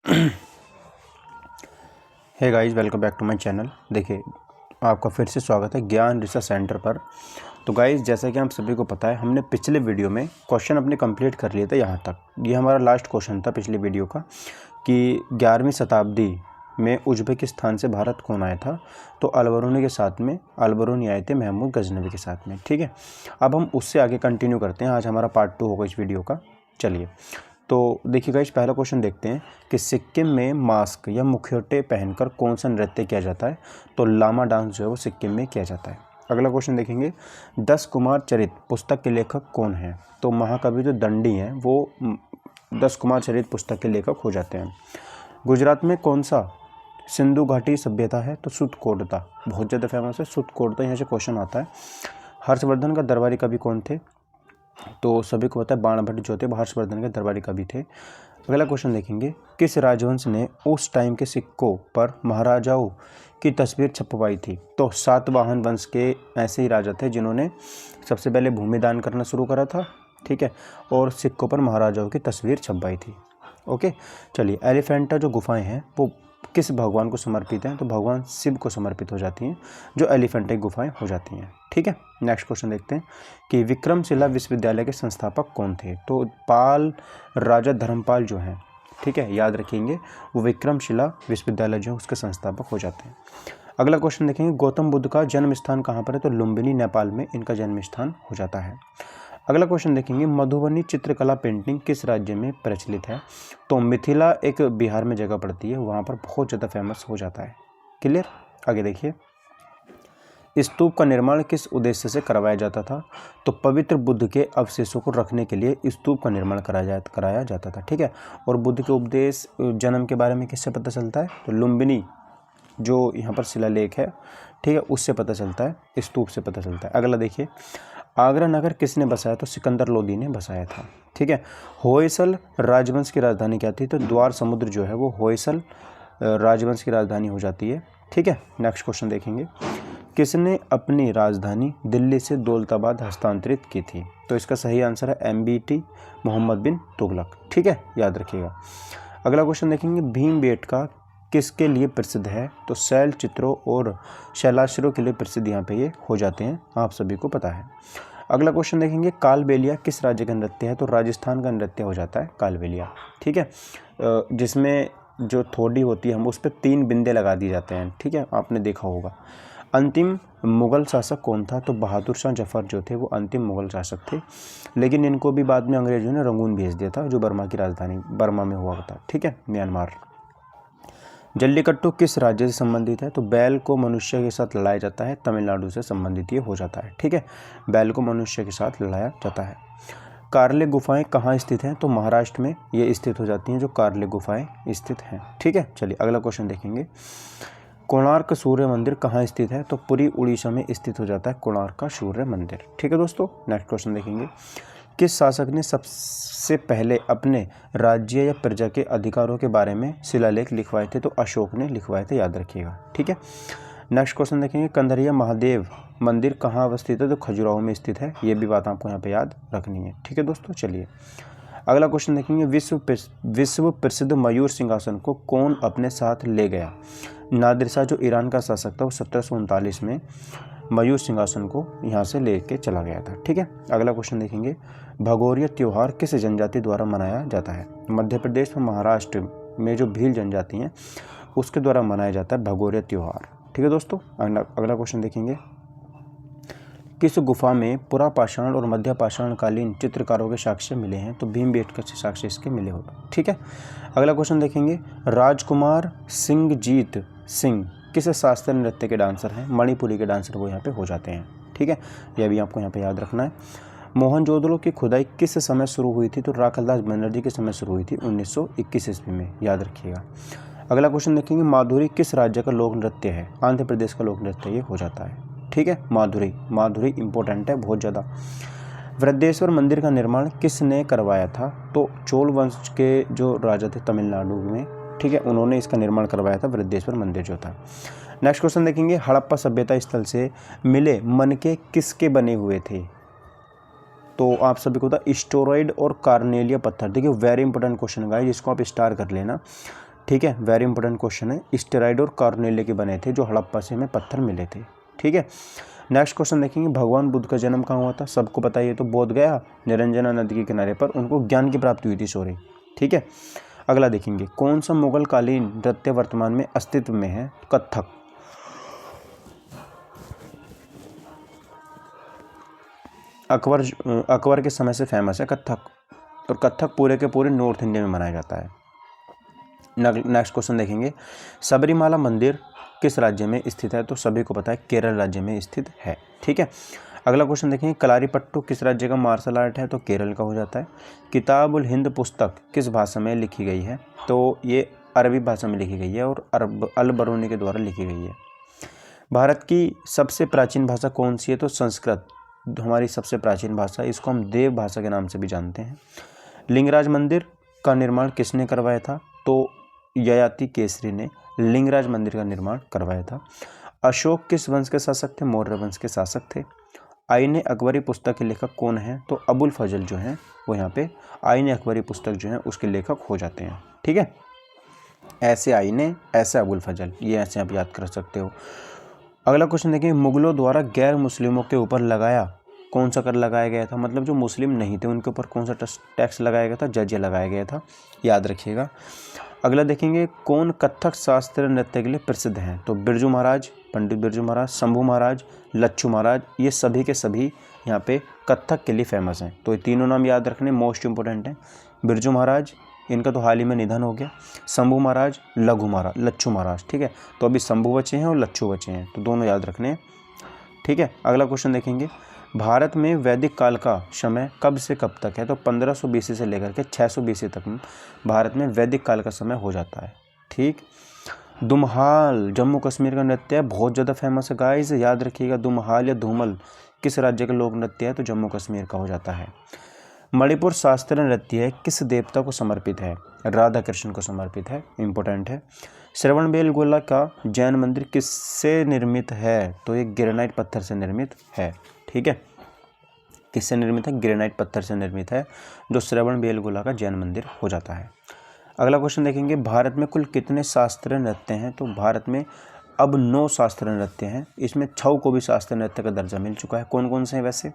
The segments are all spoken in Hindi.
Hey guys, welcome back to my channel. देखिए, आपका फिर से स्वागत है ज्ञान रिसर्च सेंटर पर। तो गाइस, जैसा कि आप सभी को पता है, हमने पिछले वीडियो में क्वेश्चन अपने कंप्लीट कर लिए थे यहाँ तक। ये हमारा लास्ट क्वेश्चन था पिछले वीडियो का कि 11वीं शताब्दी में उज्बेकिस्तान से भारत कौन आया था। तो अलबरूनी के साथ में अलबरूनी आए थे महमूद गजनवी के साथ में। ठीक है, अब हम उससे आगे कंटिन्यू करते हैं। आज हमारा पार्ट 2 होगा इस वीडियो का। चलिए, तो देखिए गाइस, पहला क्वेश्चन देखते हैं कि सिक्किम में मास्क या मुखौटे पहनकर कौन सा नृत्य किया जाता है। तो लामा डांस जो है वो सिक्किम में किया जाता है। अगला क्वेश्चन देखेंगे, 10 कुमार चरित पुस्तक के लेखक कौन हैं। तो महाकवि जो दंडी हैं वो 10 कुमार चरित पुस्तक के लेखक हो जाते हैं। गुजरात में कौन सा सिंधु घाटी सभ्यता है। तो सुतकोटदा, बहुत ज़्यादा फेमस है सुतकोटदा, यहाँ से क्वेश्चन आता है। हर्षवर्धन का दरबारी कवि कौन थे। तो सभी को पता है बाणभट्ट जो थे हर्षवर्धन के दरबारी कवि थे। अगला क्वेश्चन देखेंगे, किस राजवंश ने उस टाइम के सिक्कों पर महाराजाओं की तस्वीर छपवाई थी। तो सातवाहन वंश के ऐसे ही राजा थे जिन्होंने सबसे पहले भूमि दान करना शुरू करा था। ठीक है, और सिक्कों पर महाराजाओं की तस्वीर छपवाई थी। ओके, चलिए, एलिफेंटा जो गुफाएं हैं वो किस भगवान को समर्पित हैं। तो भगवान शिव को समर्पित हो जाती हैं जो एलिफेंटा गुफाएं हो जाती हैं। ठीक है, नेक्स्ट क्वेश्चन देखते हैं कि विक्रमशिला विश्वविद्यालय के संस्थापक कौन थे। तो पाल राजा धर्मपाल जो हैं, ठीक है, याद रखेंगे, वो विक्रमशिला विश्वविद्यालय जो है उसके संस्थापक हो जाते हैं। अगला क्वेश्चन देखेंगे, गौतम बुद्ध का जन्म स्थान कहाँ पर है। तो लुम्बिनी नेपाल में इनका जन्म स्थान हो जाता है। अगला क्वेश्चन देखेंगे, मधुबनी चित्रकला पेंटिंग किस राज्य में प्रचलित है। तो मिथिला एक बिहार में जगह पड़ती है, वहाँ पर बहुत ज़्यादा फेमस हो जाता है। क्लियर। आगे देखिए, स्तूप का निर्माण किस उद्देश्य से करवाया जाता था। तो पवित्र बुद्ध के अवशेषों को रखने के लिए स्तूप का निर्माण कराया जाता था। ठीक है, और बुद्ध के उपदेश जन्म के बारे में किससे पता चलता है। तो लुम्बिनी जो यहाँ पर शिलालेख है, ठीक है, उससे पता चलता है, स्तूप से पता चलता है। अगला देखिए, आगरा नगर किसने बसाया। तो सिकंदर लोदी ने बसाया था। ठीक है, होयसल राजवंश की राजधानी क्या थी। तो द्वार समुद्र जो है वो होयसल राजवंश की राजधानी हो जाती है। ठीक है, नेक्स्ट क्वेश्चन देखेंगे, किसने अपनी राजधानी दिल्ली से दौलताबाद हस्तांतरित की थी। तो इसका सही आंसर है MBT मोहम्मद बिन तुगलक। ठीक है, याद रखिएगा। अगला क्वेश्चन देखेंगे, भीमबेटका किसके लिए प्रसिद्ध है। तो शैल चित्रों और शैलाश्रों के लिए प्रसिद्ध यहाँ पे ये हो जाते हैं, आप सभी को पता है। अगला क्वेश्चन देखेंगे, कालबेलिया किस राज्य का नृत्य है। तो राजस्थान का नृत्य हो जाता है कालबेलिया। ठीक है, जिसमें जो थोड़ी होती है हम उस पर 3 बिंदे लगा दिए जाते हैं। ठीक है, आपने देखा होगा। अंतिम मुगल शासक कौन था। तो बहादुर शाह जफर जो थे वो अंतिम मुगल शासक थे, लेकिन इनको भी बाद में अंग्रेजों ने रंगून भेज दिया था, जो बर्मा की राजधानी बर्मा में हुआ था। ठीक है, म्यांमार। जल्लीकट्टू किस राज्य से संबंधित है। तो बैल को मनुष्य के साथ लड़ाया जाता है, तमिलनाडु से संबंधित ये हो जाता है। ठीक है, बैल को मनुष्य के साथ लड़ाया जाता है। कार्ले गुफाएं कहाँ स्थित हैं। तो महाराष्ट्र में ये स्थित हो जाती हैं, जो कार्ले गुफाएं स्थित हैं। ठीक है, चलिए अगला क्वेश्चन देखेंगे, कोणार्क सूर्य मंदिर कहाँ स्थित है। तो पुरी उड़ीसा में स्थित हो जाता है कोणार्क का सूर्य मंदिर। ठीक है दोस्तों, नेक्स्ट क्वेश्चन देखेंगे, किस शासक ने सबसे पहले अपने राज्य या प्रजा के अधिकारों के बारे में शिलालेख लिखवाए थे। तो अशोक ने लिखवाए थे, याद रखिएगा। ठीक है, नेक्स्ट क्वेश्चन देखेंगे, कंदरिया महादेव मंदिर कहाँ अवस्थित है। तो खजुराहो में स्थित है, ये भी बात आपको यहाँ पे याद रखनी है। ठीक है दोस्तों, चलिए अगला क्वेश्चन देखेंगे, विश्व प्रसिद्ध मयूर सिंहासन को कौन अपने साथ ले गया। नादिर शाह जो ईरान का शासक था वो 1739 में मयूर सिंहासन को यहाँ से लेके चला गया था। ठीक है, अगला क्वेश्चन देखेंगे, भगोरिया त्यौहार किस जनजाति द्वारा मनाया जाता है। मध्य प्रदेश में महाराष्ट्र में जो भील जनजाति हैं उसके द्वारा मनाया जाता है भगोरिया त्यौहार। ठीक है दोस्तों, अगला क्वेश्चन देखेंगे, किस गुफा में पुरापाषाण और मध्यपाषाणकालीन चित्रकारों के साक्ष्य मिले हैं। तो भीमबेटका के साक्ष्य इसके मिले होगा। ठीक है, अगला क्वेश्चन देखेंगे, राजकुमार सिंहजीत सिंह किस शास्त्रीय नृत्य के डांसर हैं। मणिपुरी के डांसर वो यहाँ पे हो जाते हैं। ठीक है, यह भी आपको यहाँ पे याद रखना है। मोहनजोदड़ो की खुदाई किस समय शुरू हुई थी। तो राखलदास बनर्जी के समय शुरू हुई थी 1921 ईस्वी में, याद रखिएगा। अगला क्वेश्चन देखेंगे, माधुरी किस राज्य का लोक नृत्य है। आंध्र प्रदेश का लोक नृत्य ये हो जाता है। ठीक है, माधुरी इंपॉर्टेंट है बहुत ज़्यादा। वृद्धेश्वर मंदिर का निर्माण किसने करवाया था। तो चोल वंश के जो राजा थे तमिलनाडु में, ठीक है, उन्होंने इसका निर्माण करवाया था, वृद्धेश्वर मंदिर जो था। नेक्स्ट क्वेश्चन देखेंगे, हड़प्पा सभ्यता स्थल से मिले मनके किसके बने हुए थे। तो आप सभी को था स्टोरॉइड और कार्नेलिया पत्थर। देखिए वेरी इंपॉर्टेंट क्वेश्चन गाइस, जिसको आप स्टार कर लेना। ठीक है, वेरी इंपॉर्टेंट क्वेश्चन है। स्टेरॉइड और कार्नेले के बने थे जो हड़प्पा से हमें पत्थर मिले थे। ठीक है, नेक्स्ट क्वेश्चन देखेंगे, भगवान बुद्ध का जन्म कहाँ हुआ था? सबको पता है, ये तो बोध गया निरंजना नदी के किनारे पर उनको ज्ञान की प्राप्ति हुई थी, सॉरी। ठीक है, अगला देखेंगे, कौन सा मुगल कालीन नृत्य वर्तमान में अस्तित्व में है? कथक। अकबर के समय से फेमस है कथक, और कथक पूरे के पूरे नॉर्थ इंडिया में मनाया जाता है। नेक्स्ट क्वेश्चन देखेंगे, सबरीमाला मंदिर किस राज्य में स्थित है? तो सभी को पता है केरल राज्य में स्थित है। ठीक है, अगला क्वेश्चन देखेंगे, कलारीपट्टू किस राज्य का मार्शल आर्ट है? तो केरल का हो जाता है। किताबुल हिंद पुस्तक किस भाषा में लिखी गई है? तो ये अरबी भाषा में लिखी गई है और अल बरूनी के द्वारा लिखी गई है। भारत की सबसे प्राचीन भाषा कौन सी है? तो संस्कृत हमारी सबसे प्राचीन भाषा, इसको हम देव भाषा के नाम से भी जानते हैं। लिंगराज मंदिर का निर्माण किसने करवाया था? तो ययाति केसरी ने लिंगराज मंदिर का निर्माण करवाया था। अशोक किस वंश के शासक थे? मौर्य वंश के शासक थे। आईने अकबरी पुस्तक के लेखक कौन है? तो अबुल फजल जो हैं वो यहाँ पे आईने अकबरी पुस्तक जो है उसके लेखक हो जाते हैं। ठीक है, ऐसे आईने ऐसे अबुल फजल, ये ऐसे आप याद कर सकते हो। अगला क्वेश्चन देखिए, मुगलों द्वारा गैर मुस्लिमों के ऊपर लगाया कौन सा कर लगाया गया था? मतलब जो मुस्लिम नहीं थे उनके ऊपर कौन सा टैक्स लगाया गया था? जजिया लगाया गया था, याद रखिएगा। अगला देखेंगे, कौन कथक शास्त्रीय नृत्य के लिए प्रसिद्ध हैं? तो बिरजू महाराज, पंडित बिरजू महाराज, शंभू महाराज, लच्छू महाराज, ये सभी के सभी यहाँ पे कथक के लिए फेमस हैं। तो ये तीनों नाम याद रखने मोस्ट इंपॉर्टेंट हैं। बिरजू महाराज, इनका तो हाल ही में निधन हो गया। शंभू महाराज, लच्छू महाराज। ठीक है, तो अभी शंभू बचे हैं और लच्छू बचे हैं, तो दोनों याद रखने हैं। ठीक है, अगला क्वेश्चन देखेंगे, भारत में वैदिक काल का समय कब से कब तक है? तो 1500 BC से लेकर के 600 BC तक भारत में वैदिक काल का समय हो जाता है। ठीक, दुमहाल जम्मू कश्मीर का नृत्य है, बहुत ज़्यादा फेमस है गाइस, याद रखिएगा। दुमहाल या धूमल किस राज्य का लोक नृत्य है? तो जम्मू कश्मीर का हो जाता है। मणिपुर शास्त्रीय नृत्य है किस देवता को समर्पित है? राधा कृष्ण को समर्पित है, इंपॉर्टेंट है। श्रवणबेलगोला का जैन मंदिर किससे निर्मित है? तो ये ग्रेनाइट पत्थर से निर्मित है। ठीक है, किससे निर्मित है? ग्रेनाइट पत्थर से निर्मित है, जो श्रवणबेलगोला का जैन मंदिर हो जाता है। अगला क्वेश्चन देखेंगे, भारत में कुल कितने शास्त्रीय नृत्य हैं? तो भारत में अब 9 शास्त्रीय नृत्य हैं, इसमें 6 को भी शास्त्रीय नृत्य का दर्जा मिल चुका है। कौन कौन से हैं वैसे?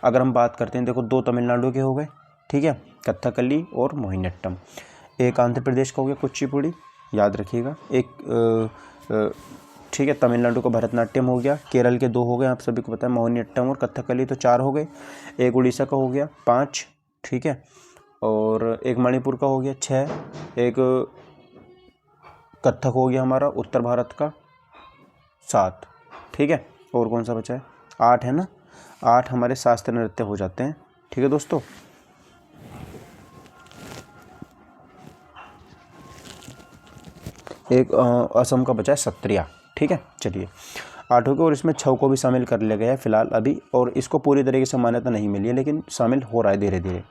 अगर हम बात करते हैं, देखो 2 तमिलनाडु के हो गए, ठीक है, कथकली और मोहिनीअट्टम। एक आंध्र प्रदेश का हो गया कुचिपुड़ी, याद रखिएगा। एक ठीक है, तमिलनाडु का भरतनाट्यम हो गया। केरल के 2 हो गए, आप सभी को पता है, मोहिनीअट्टम और कथकली, तो 4 हो गए। एक उड़ीसा का हो गया 5, ठीक है, और एक मणिपुर का हो गया 6, एक कथक हो गया हमारा उत्तर भारत का 7, ठीक है, और कौन सा बचा है? 8 है ना, 8 हमारे शास्त्रीय नृत्य हो जाते हैं। ठीक है दोस्तों, एक असम का बचा है सत्रिया। ठीक है, चलिए 8 हो गए, और इसमें 6 को भी शामिल कर लिया गया है फिलहाल अभी, और इसको पूरी तरीके से मान्यता नहीं मिली है, लेकिन शामिल हो रहा है धीरे धीरे।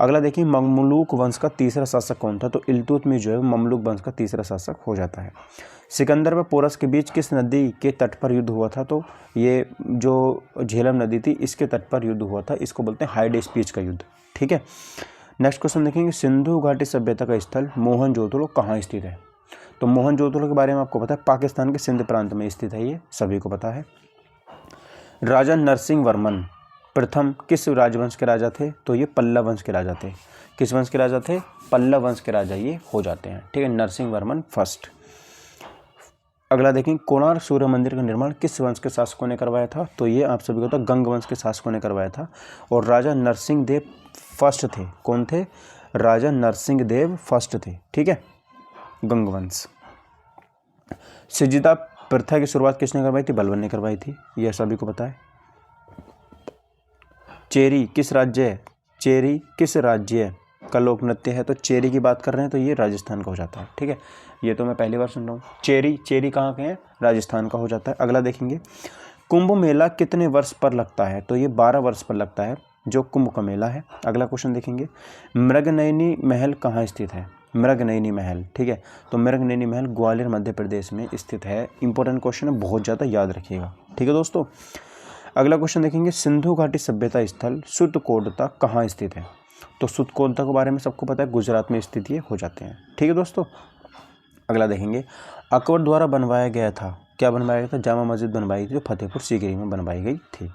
अगला देखिए, ममलूक वंश का तीसरा शासक कौन था? तो इल्तुतमिश जो है ममलूक वंश का तीसरा शासक हो जाता है। सिकंदर व पोरस के बीच किस नदी के तट पर युद्ध हुआ था? तो ये जो झेलम नदी थी इसके तट पर युद्ध हुआ था, इसको बोलते हैं हाइड स्पीच का युद्ध। ठीक है, नेक्स्ट क्वेश्चन देखेंगे, सिंधु घाटी सभ्यता का स्थल मोहनजोदड़ो कहाँ स्थित है? तो मोहनजोदड़ो के बारे में आपको पता है, पाकिस्तान के सिंध प्रांत में स्थित है, ये सभी को पता है। राजा नरसिंह वर्मन प्रथम किस राजवंश के राजा थे? तो ये पल्लव वंश के राजा थे। किस वंश के राजा थे? पल्लव वंश के राजा ये हो जाते हैं। ठीक है, नरसिंह वर्मन फर्स्ट। अगला देखें, कोणार्क सूर्य मंदिर का निर्माण किस वंश के शासकों ने करवाया था? तो ये आप सभी को पता, गंग वंश के शासकों ने करवाया था, और राजा नरसिंह देव फर्स्ट थे। कौन थे? राजा नरसिंह देव फर्स्ट थे। ठीक है, गंग वंश। सिजदा प्रथा की शुरुआत किसने करवाई थी? बलबन ने करवाई थी, यह सभी को पता है। चेरी किस राज्य का लोक नृत्य है? तो चेरी की बात कर रहे हैं तो ये राजस्थान का हो जाता है। ठीक है, ये तो मैं पहली बार सुन रहा हूँ। चेरी कहाँ के हैं? राजस्थान का हो जाता है। अगला देखेंगे, कुंभ मेला कितने वर्ष पर लगता है? तो ये 12 वर्ष पर लगता है, जो कुंभ का मेला है। अगला क्वेश्चन देखेंगे, मृगनयनी महल कहाँ स्थित है? मृगनयनी महल, ठीक है, तो मृगनयनी महल ग्वालियर मध्य प्रदेश में स्थित है। इंपॉर्टेंट क्वेश्चन है, बहुत ज़्यादा याद रखिएगा। ठीक है दोस्तों, अगला क्वेश्चन देखेंगे, सिंधु घाटी सभ्यता स्थल सुतकोटता कहाँ स्थित है? तो सुतकोटता के बारे में सबको पता है, गुजरात में स्थित ये हो जाते हैं। ठीक है दोस्तों, अगला देखेंगे, अकबर द्वारा बनवाया गया था, क्या बनवाया गया था, जामा मस्जिद बनवाई थी जो फतेहपुर सीकरी में बनवाई गई थी।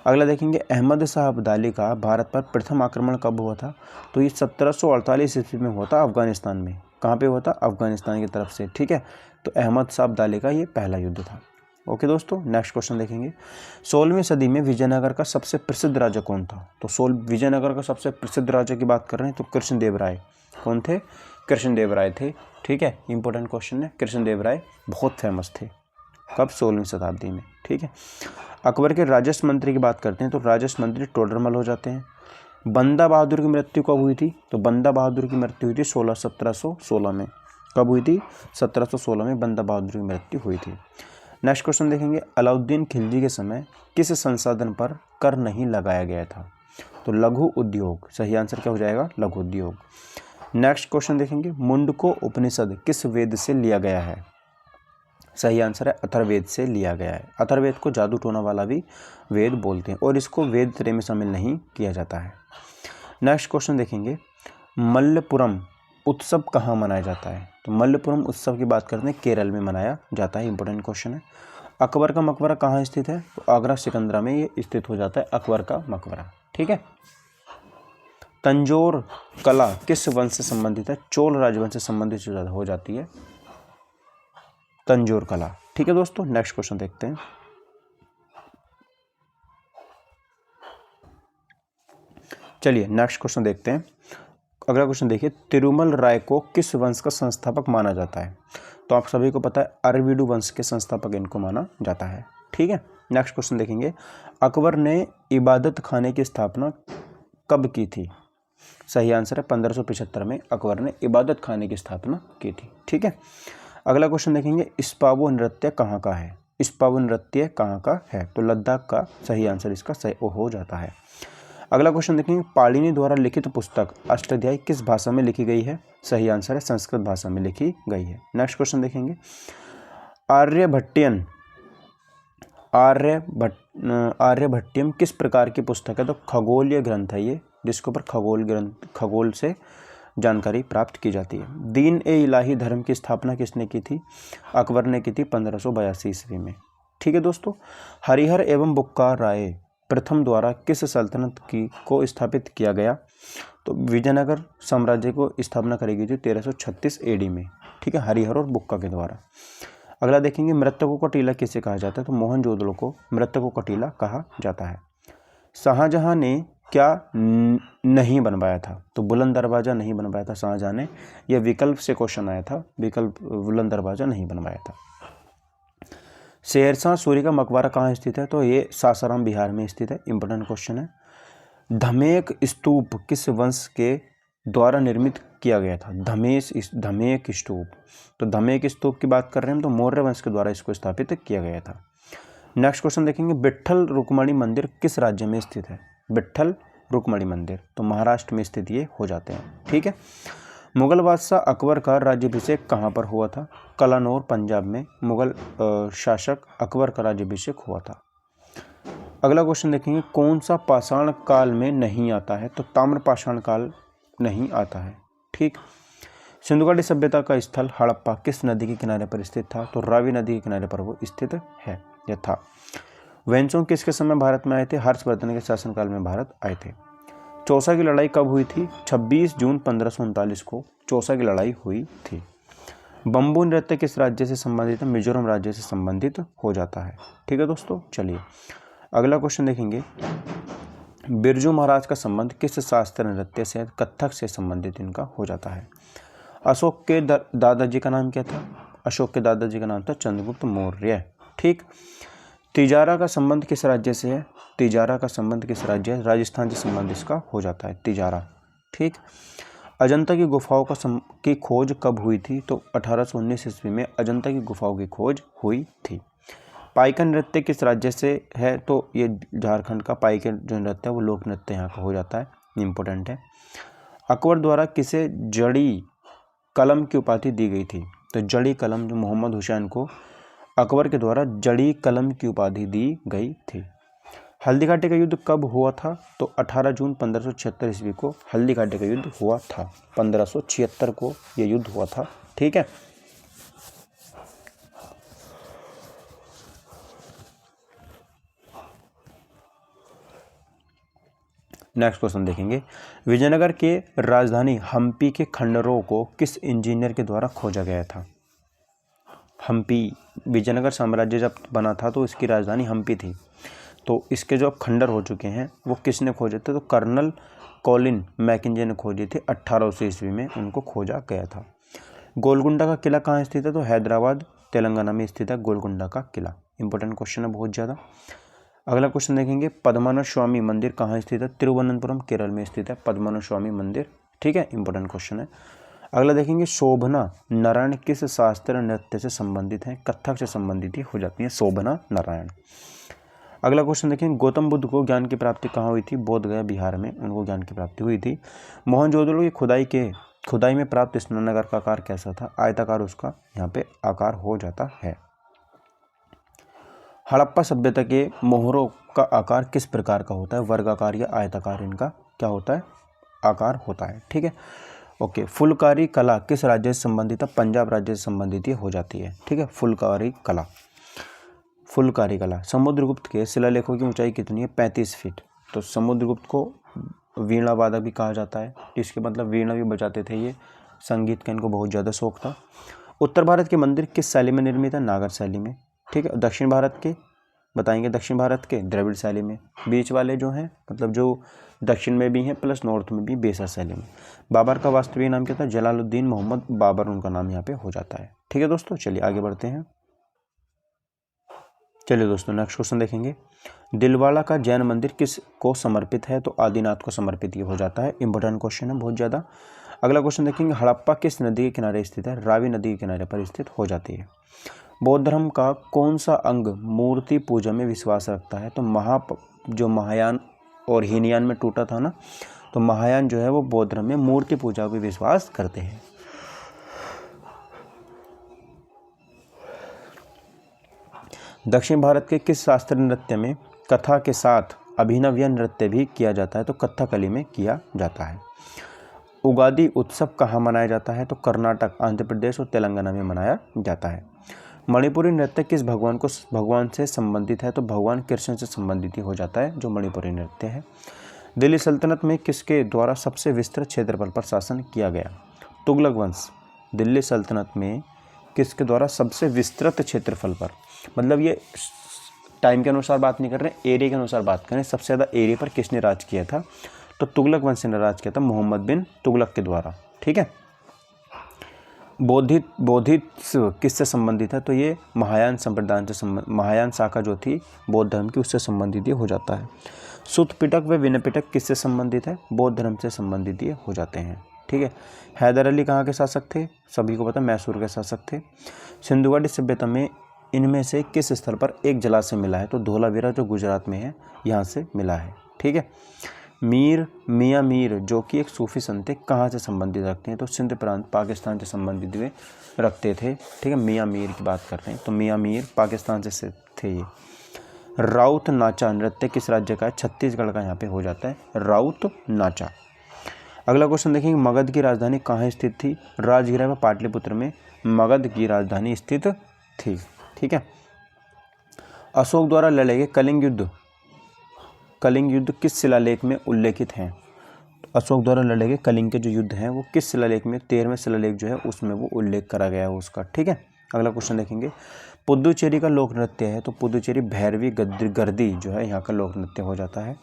अगला देखेंगे, अहमद शाह अब्दाली का भारत पर प्रथम आक्रमण कब हुआ था, तो ये 1748 ईस्वी में हुआ था अफगानिस्तान में। कहाँ पे हुआ था, अफगानिस्तान की तरफ से, ठीक है। तो अहमद शाह अब्दाली का ये पहला युद्ध था। ओके दोस्तों, नेक्स्ट क्वेश्चन देखेंगे, 16वीं सदी में विजयनगर का सबसे प्रसिद्ध राजा कौन था, तो विजयनगर का सबसे प्रसिद्ध राजा की बात कर रहे हैं तो कृष्णदेव राय। कौन थे, कृष्णदेव राय थे, ठीक है। इंपॉर्टेंट क्वेश्चन है, कृष्णदेव राय बहुत फेमस थे, कब, 16वीं शताब्दी में, ठीक है। अकबर के राजस्व मंत्री की बात करते हैं तो राजस्व मंत्री टोडरमल हो जाते हैं। बंदा बहादुर की मृत्यु कब हुई थी, तो बंदा बहादुर की मृत्यु हुई थी 1716 में। कब हुई थी, 1716 में बंदा बहादुर की मृत्यु हुई थी। नेक्स्ट क्वेश्चन देखेंगे, अलाउद्दीन खिलजी के समय किस संसाधन पर कर नहीं लगाया गया था, तो लघु उद्योग। सही आंसर क्या हो जाएगा, लघु उद्योग। नेक्स्ट क्वेश्चन देखेंगे, मुंडको उपनिषद किस वेद से लिया गया है, सही आंसर है अथर्ववेद से लिया गया है। अथर्ववेद को जादू टोना वाला भी वेद बोलते हैं और इसको वेद त्रय में शामिल नहीं किया जाता है। नेक्स्ट क्वेश्चन देखेंगे, मल्लपुरम उत्सव कहाँ मनाया जाता है, तो मल्लपुरम उत्सव की बात करते हैं केरल में मनाया जाता है। इंपॉर्टेंट क्वेश्चन है। अकबर का मकबरा कहाँ स्थित है, तो आगरा सिकंदरा में ये स्थित हो जाता है अकबर का मकबरा, ठीक है। तंजौर कला किस वंश से संबंधित है, चोल राजवंश से संबंधित हो जाती है तंजौर कला, ठीक है दोस्तों। नेक्स्ट क्वेश्चन देखते हैं, चलिए नेक्स्ट क्वेश्चन देखते हैं। अगला क्वेश्चन देखिए, तिरुमल राय को किस वंश का संस्थापक माना जाता है, तो आप सभी को पता है अरविडू वंश के संस्थापक इनको माना जाता है, ठीक है। नेक्स्ट क्वेश्चन देखेंगे, अकबर ने इबादत खाने की स्थापना कब की थी, सही आंसर है 1575 में अकबर ने इबादत खाने की स्थापना की थी, ठीक है। अगला क्वेश्चन देखेंगे, इस्पावो नृत्य कहाँ का है, इस्पावो नृत्य कहाँ का है, तो लद्दाख का सही आंसर इसका सही हो जाता है। अगला क्वेश्चन देखेंगे, पाणिनि द्वारा लिखित पुस्तक अष्टाध्यायी किस भाषा में लिखी गई है, सही आंसर है संस्कृत भाषा में लिखी गई है। नेक्स्ट क्वेश्चन देखेंगे, आर्यभट्टियम किस प्रकार की पुस्तक है, तो खगोलीय ग्रंथ है ये, जिसके ऊपर खगोल से जानकारी प्राप्त की जाती है। दीन ए इलाही धर्म की स्थापना किसने की थी, अकबर ने की थी 1582 ईस्वी में, ठीक है दोस्तों। हरिहर एवं बुक्का राय प्रथम द्वारा किस सल्तनत को स्थापित किया गया, तो विजयनगर साम्राज्य को स्थापना करी गई थी 1336 एडी में, ठीक है, हरिहर और बुक्का के द्वारा। अगला देखेंगे, मृतकों का टीला किसे कहा जाता है, तो मोहनजोदड़ो को मृतकों का टीला कहा जाता है। शाहजहां ने क्या नहीं बनवाया था, तो बुलंद दरवाजा नहीं बनवाया था शाहजहां ने, यह विकल्प से क्वेश्चन आया था, विकल्प बुलंद दरवाजा नहीं बनवाया था। शेरशाह सूरी का मकबरा कहाँ स्थित है, तो ये सासाराम बिहार में स्थित है। इंपॉर्टेंट क्वेश्चन है। धमेक स्तूप किस वंश के द्वारा निर्मित किया गया था, धमेक स्तूप, तो धमेक स्तूप की बात कर रहे हैं हम, तो मौर्य वंश के द्वारा इसको स्थापित किया गया था। नेक्स्ट क्वेश्चन देखेंगे, विट्ठल रुक्मणी मंदिर किस राज्य में स्थित है, विट्ठल रुक्मणी मंदिर, तो महाराष्ट्र में स्थित ये हो जाते हैं, ठीक है। मुगल बादशाह अकबर का राज्याभिषेक कहाँ पर हुआ था, कलानौर पंजाब में मुगल शासक अकबर का राज्याभिषेक हुआ था। अगला क्वेश्चन देखेंगे, कौन सा पाषाण काल में नहीं आता है, तो ताम्र पाषाण काल नहीं आता है, ठीक। सिंधु घाटी सभ्यता का स्थल हड़प्पा किस नदी के किनारे पर स्थित था, तो रावी नदी के किनारे पर वो स्थित है या था। वेंचोंग किसके समय भारत में आए थे, हर्षवर्धन के शासनकाल में भारत आए थे। चौसा की लड़ाई कब हुई थी, 26 जून 1539 को चौसा की लड़ाई हुई थी। बम्बू नृत्य किस राज्य से संबंधित है, मिजोरम राज्य से संबंधित हो जाता है, ठीक है दोस्तों। चलिए अगला क्वेश्चन देखेंगे, बिरजू महाराज का संबंध किस शास्त्रीय नृत्य से, कथक से संबंधित इनका हो जाता है। अशोक के दादाजी का नाम क्या था, अशोक के दादाजी का नाम था चंद्रगुप्त मौर्य, ठीक। तिजारा का संबंध किस राज्य से है, तिजारा का संबंध किस राज्य है, राजस्थान से संबंध इसका हो जाता है तिजारा, ठीक। अजंता की गुफाओं की खोज कब हुई थी, तो 1819 ईस्वी में अजंता की गुफाओं की खोज हुई थी। पाइका नृत्य किस राज्य से है, तो ये झारखंड का पाइका जो नृत्य है वो लोक नृत्य यहाँ का हो जाता है, इंपॉर्टेंट है। अकबर द्वारा किसे जड़ी कलम की उपाधि दी गई थी, तो जड़ी कलम जो मोहम्मद हुसैन को अकबर के द्वारा जड़ी कलम की उपाधि दी गई थी। हल्दी घाटी का युद्ध कब हुआ था, तो 18 जून 1576 ईस्वी को हल्दी घाटी का युद्ध हुआ था, 1576 को यह युद्ध हुआ था, ठीक है। नेक्स्ट क्वेश्चन देखेंगे, विजयनगर के राजधानी हम्पी के खंडरों को किस इंजीनियर के द्वारा खोजा गया था? हम्पी, विजयनगर साम्राज्य जब बना था तो इसकी राजधानी हम्पी थी, तो इसके जो खंडर हो चुके हैं वो किसने खोजे थे? तो कर्नल कॉलिन मैकेंजी ने खोजी थी, 1800 ईस्वी में उनको खोजा गया था। गोलकुंडा का किला कहाँ स्थित है? तो हैदराबाद तेलंगाना में स्थित है गोलकुंडा का किला। इंपॉर्टेंट क्वेश्चन है बहुत ज़्यादा। अगला क्वेश्चन देखेंगे, पद्मानाभ स्वामी मंदिर कहाँ स्थित है? तिरुवनंतपुरम केरल में स्थित है पद्मानाभ स्वामी मंदिर। ठीक है, इंपॉर्टेंट क्वेश्चन है। अगला देखेंगे, शोभना नारायण किस शास्त्रीय नृत्य से संबंधित है? कथक से संबंधित ही हो जाती है शोभना नारायण। अगला क्वेश्चन देखेंगे, गौतम बुद्ध को ज्ञान की प्राप्ति कहाँ हुई थी? बोध गया बिहार में उनको ज्ञान की प्राप्ति हुई थी। मोहनजोदड़ो की खुदाई में प्राप्त स्नानागार का आकार कैसा था? आयताकार उसका यहाँ पे आकार हो जाता है। हड़प्पा सभ्यता के मोहरों का आकार किस प्रकार का होता है? वर्गाकार या आयताकार इनका क्या होता है? आकार होता है। ठीक है, ओके। फुलकारी कला किस राज्य से संबंधित है? पंजाब राज्य से संबंधित ये हो जाती है। ठीक है, फुलकारी कला। फुलकारी कला। समुद्रगुप्त के शिलालेखों की ऊंचाई कितनी है? 35 फीट। तो समुद्रगुप्त को वीणा वादक भी कहा जाता है, इसके मतलब वीणा भी बजाते थे ये, संगीत का इनको बहुत ज़्यादा शौक था। उत्तर भारत के मंदिर किस शैली में निर्मित है? नागर शैली में। ठीक है, दक्षिण भारत के बताएंगे, दक्षिण भारत के द्रविड़ शैली में। बीच वाले जो हैं मतलब जो दक्षिण में भी हैं प्लस नॉर्थ में भी बेसा शैली में। बाबर का वास्तविक नाम क्या था? जलालुद्दीन मोहम्मद बाबर उनका नाम यहाँ पे हो जाता है। ठीक है दोस्तों, चलिए आगे बढ़ते हैं। चलिए दोस्तों, नेक्स्ट क्वेश्चन देखेंगे, दिलवाड़ा का जैन मंदिर किस को समर्पित है? तो आदिनाथ को समर्पित ये हो जाता है। इंपॉर्टेंट क्वेश्चन है बहुत ज़्यादा। अगला क्वेश्चन देखेंगे, हड़प्पा किस नदी के किनारे स्थित है? रावी नदी के किनारे पर स्थित हो जाती है। बौद्ध धर्म का कौन सा अंग मूर्ति पूजा में विश्वास रखता है? तो जो महायान और हीनयान में टूटा था ना, तो महायान जो है वो बौद्ध धर्म में मूर्ति पूजा पर विश्वास करते हैं। दक्षिण भारत के किस शास्त्रीय नृत्य में कथा के साथ अभिनव नृत्य भी किया जाता है? तो कथकली में किया जाता है। उगादि उत्सव कहाँ मनाया जाता है? तो कर्नाटक, आंध्र प्रदेश और तेलंगाना में मनाया जाता है। मणिपुरी नृत्य किस भगवान से संबंधित है? तो भगवान कृष्ण से संबंधित ही हो जाता है जो मणिपुरी नृत्य है। दिल्ली सल्तनत में किसके द्वारा सबसे विस्तृत क्षेत्रफल पर शासन किया गया? तुगलक वंश। दिल्ली सल्तनत में किसके द्वारा सबसे विस्तृत क्षेत्रफल पर, मतलब ये टाइम के अनुसार बात नहीं कर रहे, एरिया के अनुसार बात करें, सबसे ज़्यादा एरिया पर किसने राज किया था? तो तुगलक वंश ने राज किया था मोहम्मद बिन तुगलक के द्वारा। ठीक है, बोधित्व किससे संबंधित है? तो ये महायान संप्रदाय से महायान शाखा जो थी बौद्ध धर्म की उससे संबंधित ये हो जाता है। सुत पिटक व विनय पिटक किससे संबंधित है? बौद्ध धर्म से संबंधित ये हो जाते हैं। ठीक है, हैदर अली कहाँ के शासक थे? सभी को पता, मैसूर के शासक थे। सिंधु घाटी सभ्यता में इनमें से किस स्थल पर एक जलाशय मिला है? तो धोलावीरा जो गुजरात में है यहाँ से मिला है। ठीक है, मियाँ मीर जो कि एक सूफी संत थे, कहाँ से संबंधित रखते हैं? तो सिंध प्रांत पाकिस्तान से संबंधित वे रखते थे। ठीक है, मियाँ मीर की बात कर रहे हैं, तो मियाँ मीर पाकिस्तान से थे ये। राउत नाचा नृत्य किस राज्य का है? छत्तीसगढ़ का यहाँ पे हो जाता है राउत नाचा। अगला क्वेश्चन देखेंगे, मगध की राजधानी कहाँ स्थित थी? राजगृह व पाटलिपुत्र में मगध की राजधानी स्थित थी। ठीक है, अशोक द्वारा लड़े गए कलिंग युद्ध किस शिलालेख में उल्लेखित हैं? अशोक द्वारा लड़े गए कलिंग के जो युद्ध हैं वो किस शिलालेख में, 13वें शिलालेख जो है उसमें वो उल्लेख करा गया है उसका। ठीक है, अगला क्वेश्चन देखेंगे, पुदुचेरी का लोक नृत्य है? तो पुदुचेरी भैरवी गर्दी जो है यहाँ का लोक नृत्य हो जाता है।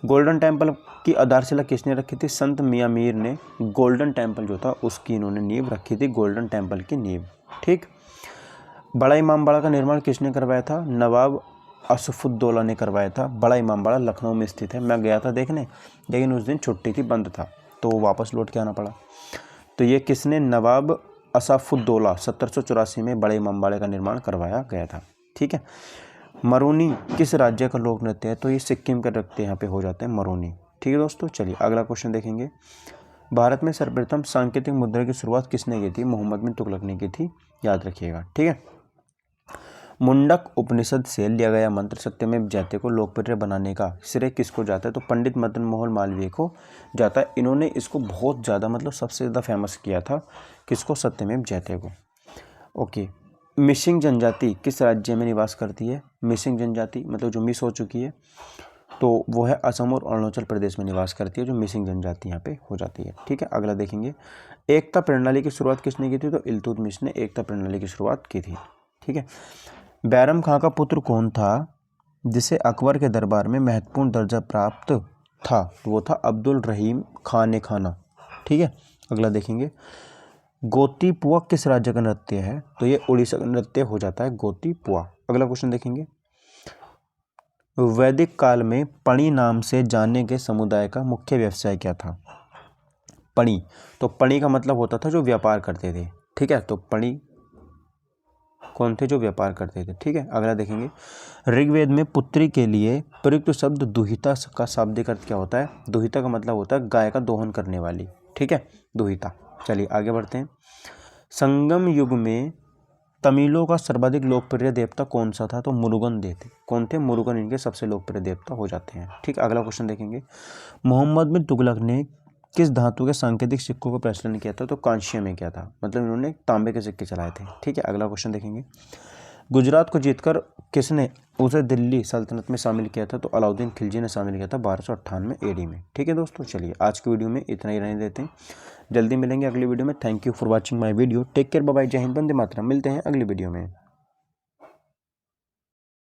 गोल्डन टेम्पल की आधारशिला किसने रखी थी? संत मियाँ मीर ने गोल्डन टेम्पल जो था उसकी इन्होंने नींव रखी थी, गोल्डन टेम्पल की नींव। ठीक, बड़ा इमामबाड़ा का निर्माण किसने करवाया था? नवाब असफुद्दौला ने करवाया था। बड़ा इमामबाड़ा लखनऊ में स्थित है, मैं गया था देखने, लेकिन उस दिन छुट्टी थी, बंद था, तो वापस लौट के आना पड़ा। तो ये किसने? नवाब असफुद्दौला 1784 में बड़े इमामबाड़े का निर्माण करवाया गया था। ठीक है, मरोनी किस राज्य का लोक नृत्य है? तो ये सिक्किम का नृत्य यहाँ पे हो जाते हैं मरोनी। ठीक है दोस्तों, चलिए अगला क्वेश्चन देखेंगे, भारत में सर्वप्रथम सांकेतिक मुद्रा की शुरुआत किसने की थी? मोहम्मद बिन तुगलक ने की थी, याद रखिएगा। ठीक है, मुंडक उपनिषद से लिया गया मंत्र सत्यमेव जयते को लोकप्रिय बनाने का श्रेय किसको जाता है? तो पंडित मदन मोहन मालवीय को जाता है। इन्होंने इसको बहुत ज़्यादा मतलब सबसे ज़्यादा फेमस किया था, किसको? सत्यमेव जयते को। ओके, मिसिंग जनजाति किस राज्य में निवास करती है? मिसिंग जनजाति मतलब जो मिस हो चुकी है, तो वो है असम और अरुणाचल प्रदेश में निवास करती है, जो मिसिंग जनजाति यहाँ पे हो जाती है। ठीक है, अगला देखेंगे, एकता प्रणाली की शुरुआत किसने की थी? तो इल्तुतमिश ने एकता प्रणाली की शुरुआत की थी। ठीक है, बैरम खां का पुत्र कौन था जिसे अकबर के दरबार में महत्वपूर्ण दर्जा प्राप्त था? तो वो था अब्दुल रहीम खान खाना। ठीक है, अगला देखेंगे, गोतीपुआ किस राज्य का नृत्य है? तो ये उड़ीसा का नृत्य हो जाता है गोतीपुआ। अगला क्वेश्चन देखेंगे, वैदिक काल में पणी नाम से जाने के समुदाय का मुख्य व्यवसाय क्या था? पणी, तो पणी का मतलब होता था जो व्यापार करते थे। ठीक है, तो पणी कौन थे? जो व्यापार करते थे। ठीक है, अगला देखेंगे, ऋग्वेद में पुत्री के लिए प्रयुक्त शब्द दुहिता का शाब्दिक अर्थ क्या होता है? दुहिता का मतलब होता है गाय का दोहन करने वाली। ठीक है, दुहिता। चलिए आगे बढ़ते हैं, संगम युग में तमिलों का सर्वाधिक लोकप्रिय देवता कौन सा था? तो मुरुगन देव। कौन थे? मुरुगन इनके सबसे लोकप्रिय देवता हो जाते हैं। ठीक, अगला क्वेश्चन देखेंगे, मोहम्मद बिन तुगलक ने किस धातु के सांकेतिक सिक्कों का प्रचलन किया था? तो कांस्य में किया था, मतलब इन्होंने तांबे के सिक्के चलाए थे। ठीक है, अगला क्वेश्चन देखेंगे, गुजरात को जीतकर किसने उसे दिल्ली सल्तनत में शामिल किया था? तो अलाउद्दीन खिलजी ने शामिल किया था 1298 AD में। ठीक है दोस्तों, चलिए आज की वीडियो में इतना ही रहने देते हैं, जल्दी मिलेंगे अगली वीडियो में। Thank you for watching my video, take care, bye bye, जय हिंद, वंदे मातरम। मिलते हैं अगली वीडियो में।